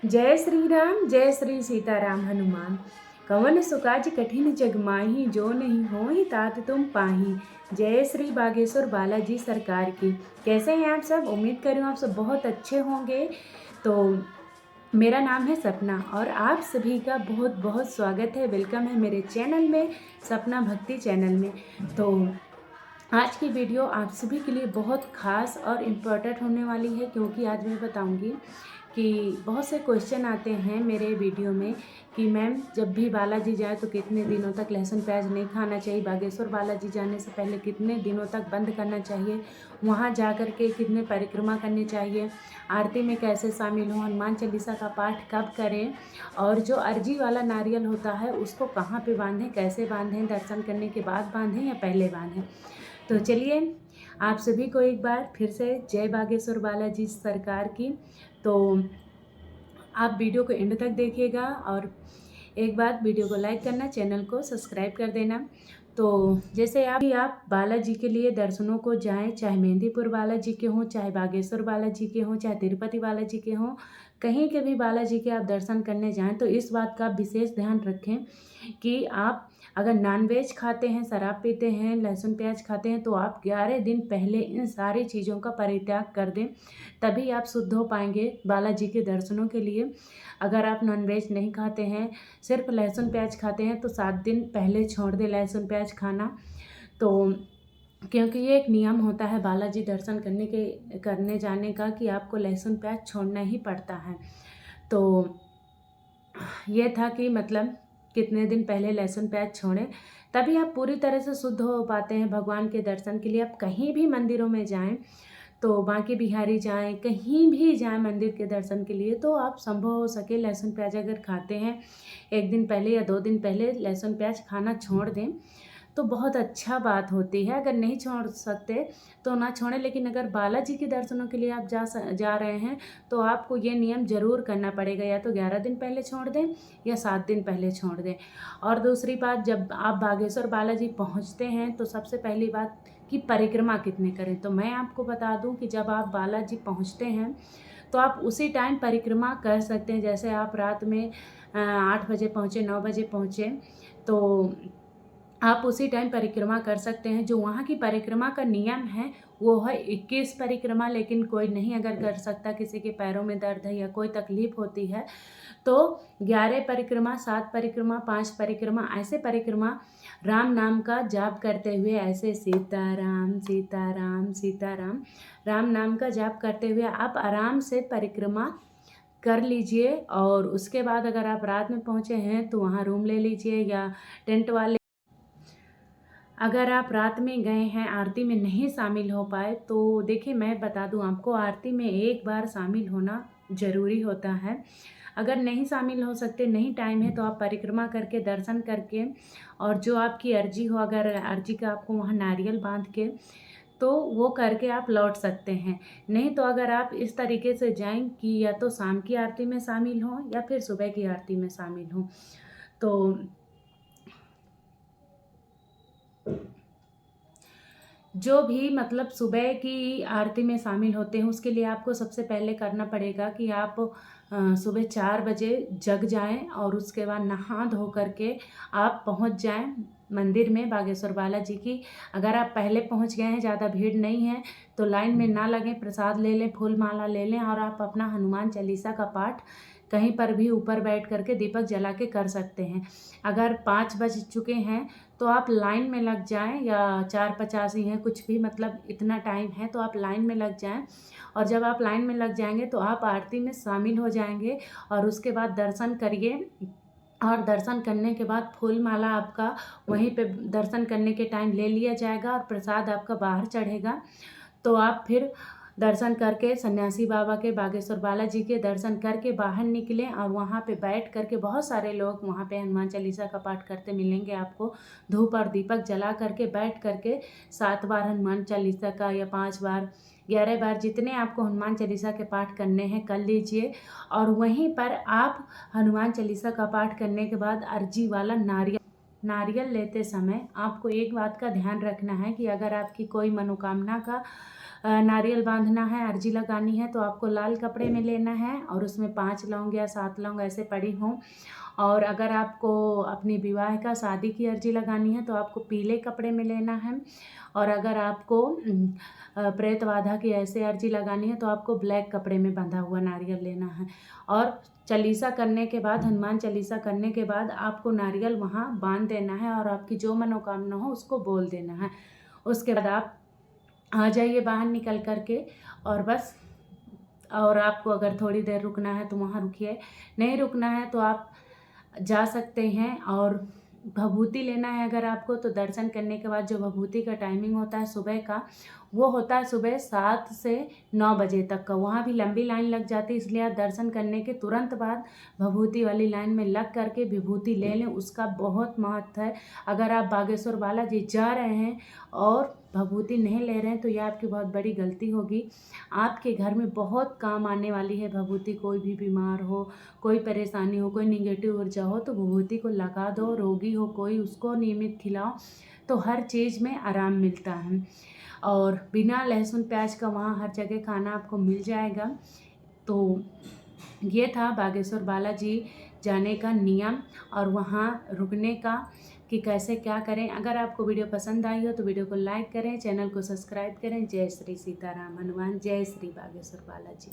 जय श्री राम जय श्री सीताराम हनुमान। कवन सुकाज कठिन जग माही, जो नहीं होहि तात तुम पाही। जय श्री बागेश्वर बालाजी सरकार की। कैसे हैं आप सब? उम्मीद करूँ आप सब बहुत अच्छे होंगे। तो मेरा नाम है सपना और आप सभी का बहुत बहुत स्वागत है, वेलकम है मेरे चैनल में, सपना भक्ति चैनल में। तो आज की वीडियो आप सभी के लिए बहुत ख़ास और इम्पोर्टेंट होने वाली है, क्योंकि आज मैं बताऊंगी कि बहुत से क्वेश्चन आते हैं मेरे वीडियो में कि मैम जब भी बालाजी जाए तो कितने दिनों तक लहसुन प्याज नहीं खाना चाहिए, बागेश्वर बालाजी जाने से पहले कितने दिनों तक बंद करना चाहिए, वहाँ जा कर के कितने परिक्रमा करनी चाहिए, आरती में कैसे शामिल हो, हनुमान चालीसा का पाठ कब करें, और जो अर्जी वाला नारियल होता है उसको कहाँ पे बांधें, कैसे बांधें, दर्शन करने के बाद बांधें या पहले बांधें। तो चलिए आप सभी को एक बार फिर से जय बागेश्वर बालाजी सरकार की। तो आप वीडियो को एंड तक देखिएगा और एक बार वीडियो को लाइक करना, चैनल को सब्सक्राइब कर देना। तो जैसे आप बालाजी के लिए दर्शनों को जाएं, चाहे मेहंदीपुर बालाजी के हों, चाहे बागेश्वर बालाजी के हों, चाहे तिरुपति बालाजी के हों, कहीं के भी बालाजी के आप दर्शन करने जाएं तो इस बात का विशेष ध्यान रखें कि आप अगर नॉनवेज खाते हैं, शराब पीते हैं, लहसुन प्याज खाते हैं, तो आप 11 दिन पहले इन सारी चीज़ों का परित्याग कर दें, तभी आप शुद्ध हो पाएंगे बालाजी के दर्शनों के लिए। अगर आप नॉनवेज नहीं खाते हैं, सिर्फ लहसुन प्याज खाते हैं, तो 7 दिन पहले छोड़ दें लहसुन प्याज खाना। तो क्योंकि ये एक नियम होता है बालाजी दर्शन करने जाने का कि आपको लहसुन प्याज छोड़ना ही पड़ता है। तो ये था कि मतलब कितने दिन पहले लहसुन प्याज छोड़ें, तभी आप पूरी तरह से शुद्ध हो पाते हैं भगवान के दर्शन के लिए। आप कहीं भी मंदिरों में जाएं, तो बांके बिहारी जाएं, कहीं भी जाएं मंदिर के दर्शन के लिए, तो आप संभव हो सके लहसुन प्याज अगर खाते हैं 1 दिन पहले या 2 दिन पहले लहसुन प्याज खाना छोड़ दें तो बहुत अच्छा बात होती है। अगर नहीं छोड़ सकते तो ना छोड़ें, लेकिन अगर बालाजी के दर्शनों के लिए आप जा रहे हैं तो आपको ये नियम ज़रूर करना पड़ेगा, या तो 11 दिन पहले छोड़ दें या 7 दिन पहले छोड़ दें। और दूसरी बात, जब आप बागेश्वर बालाजी पहुंचते हैं तो सबसे पहली बात कि परिक्रमा कितने करें। तो मैं आपको बता दूं कि जब आप बालाजी पहुंचते हैं तो आप उसी टाइम परिक्रमा कर सकते हैं। जैसे आप रात में 8 बजे पहुँचे, 9 बजे पहुँचे, तो आप उसी टाइम परिक्रमा कर सकते हैं। जो वहाँ की परिक्रमा का नियम है वो है 21 परिक्रमा, लेकिन कोई नहीं अगर कर सकता, किसी के पैरों में दर्द है या कोई तकलीफ होती है, तो 11 परिक्रमा, 7 परिक्रमा, 5 परिक्रमा, ऐसे परिक्रमा राम नाम का जाप करते हुए, ऐसे सीताराम सीताराम सीताराम राम नाम का जाप करते हुए आप आराम से परिक्रमा कर लीजिए। और उसके बाद अगर आप रात में पहुँचे हैं तो वहाँ रूम ले लीजिए, या टेंट वाले, अगर आप रात में गए हैं आरती में नहीं शामिल हो पाए, तो देखिए मैं बता दूं आपको, आरती में एक बार शामिल होना ज़रूरी होता है। अगर नहीं शामिल हो सकते, नहीं टाइम है, तो आप परिक्रमा करके दर्शन करके, और जो आपकी अर्जी हो, अगर अर्जी का आपको वहाँ नारियल बांध के, तो वो करके आप लौट सकते हैं। नहीं तो अगर आप इस तरीके से जाएं कि या तो शाम की आरती में शामिल हों या फिर सुबह की आरती में शामिल हों, तो जो भी मतलब सुबह की आरती में शामिल होते हैं उसके लिए आपको सबसे पहले करना पड़ेगा कि आप सुबह 4 बजे जग जाएं, और उसके बाद नहा धो करके आप पहुंच जाएं मंदिर में बागेश्वर बालाजी की। अगर आप पहले पहुंच गए हैं, ज़्यादा भीड़ नहीं है, तो लाइन में ना लगें, प्रसाद ले लें, फूल माला ले लें, और आप अपना हनुमान चालीसा का पाठ कहीं पर भी ऊपर बैठ करके दीपक जला के कर सकते हैं। अगर 5 बज चुके हैं तो आप लाइन में लग जाएं, या 4:50 ही हैं, कुछ भी मतलब इतना टाइम है तो आप लाइन में लग जाएं। और जब आप लाइन में लग जाएंगे तो आप आरती में शामिल हो जाएंगे, और उसके बाद दर्शन करिए। और दर्शन करने के बाद फूल माला आपका वहीं पे दर्शन करने के टाइम ले लिया जाएगा, और प्रसाद आपका बाहर चढ़ेगा। तो आप फिर दर्शन करके सन्यासी बाबा के, बागेश्वर बालाजी के दर्शन करके बाहर निकलें, और वहाँ पे बैठ करके बहुत सारे लोग वहाँ पे हनुमान चालीसा का पाठ करते मिलेंगे आपको। धूप और दीपक जला करके बैठ करके 7 बार हनुमान चालीसा का, या 5 बार, 11 बार, जितने आपको हनुमान चालीसा के पाठ करने हैं कर लीजिए। और वहीं पर आप हनुमान चालीसा का पाठ करने के बाद अर्जी वाला नारियल लेते समय आपको एक बात का ध्यान रखना है कि अगर आपकी कोई मनोकामना का नारियल बांधना है, अर्जी लगानी है, तो आपको लाल कपड़े में लेना है और उसमें 5 लौंग या 7 लौंग ऐसे पड़ी हों। और अगर आपको अपनी विवाह का शादी की अर्जी लगानी है तो आपको पीले कपड़े में लेना है। और अगर आपको प्रेत बाधा की ऐसे अर्जी लगानी है तो आपको ब्लैक कपड़े में बंधा हुआ नारियल लेना है। और चालीसा करने के बाद, हनुमान चालीसा करने के बाद आपको नारियल वहाँ बांध देना है और आपकी जो मनोकामना हो उसको बोल देना है। उसके बाद आप आ जाइए बाहर निकल कर के और बस। और आपको अगर थोड़ी देर रुकना है तो वहाँ रुकिए, नहीं रुकना है तो आप जा सकते हैं। और भभूति लेना है अगर आपको, तो दर्शन करने के बाद जो भभूति का टाइमिंग होता है सुबह का, वो होता है सुबह 7 से 9 बजे तक का। वहाँ भी लंबी लाइन लग जाती है, इसलिए आप दर्शन करने के तुरंत बाद भभूति वाली लाइन में लग करके विभूति ले लें, उसका बहुत महत्व है। अगर आप बागेश्वर बालाजी जा रहे हैं और भभूति नहीं ले रहे हैं तो यह आपकी बहुत बड़ी गलती होगी। आपके घर में बहुत काम आने वाली है भभूति। कोई भी बीमार हो, कोई परेशानी हो, कोई निगेटिव ऊर्जा हो तो भभूति को लगा दो। रोगी हो कोई, उसको नियमित खिलाओ, तो हर चीज़ में आराम मिलता है। और बिना लहसुन प्याज का वहाँ हर जगह खाना आपको मिल जाएगा। तो ये था बागेश्वर बालाजी जाने का नियम और वहाँ रुकने का कि कैसे क्या करें। अगर आपको वीडियो पसंद आई हो तो वीडियो को लाइक करें, चैनल को सब्सक्राइब करें। जय श्री सीताराम हनुमान, जय श्री बागेश्वर बालाजी।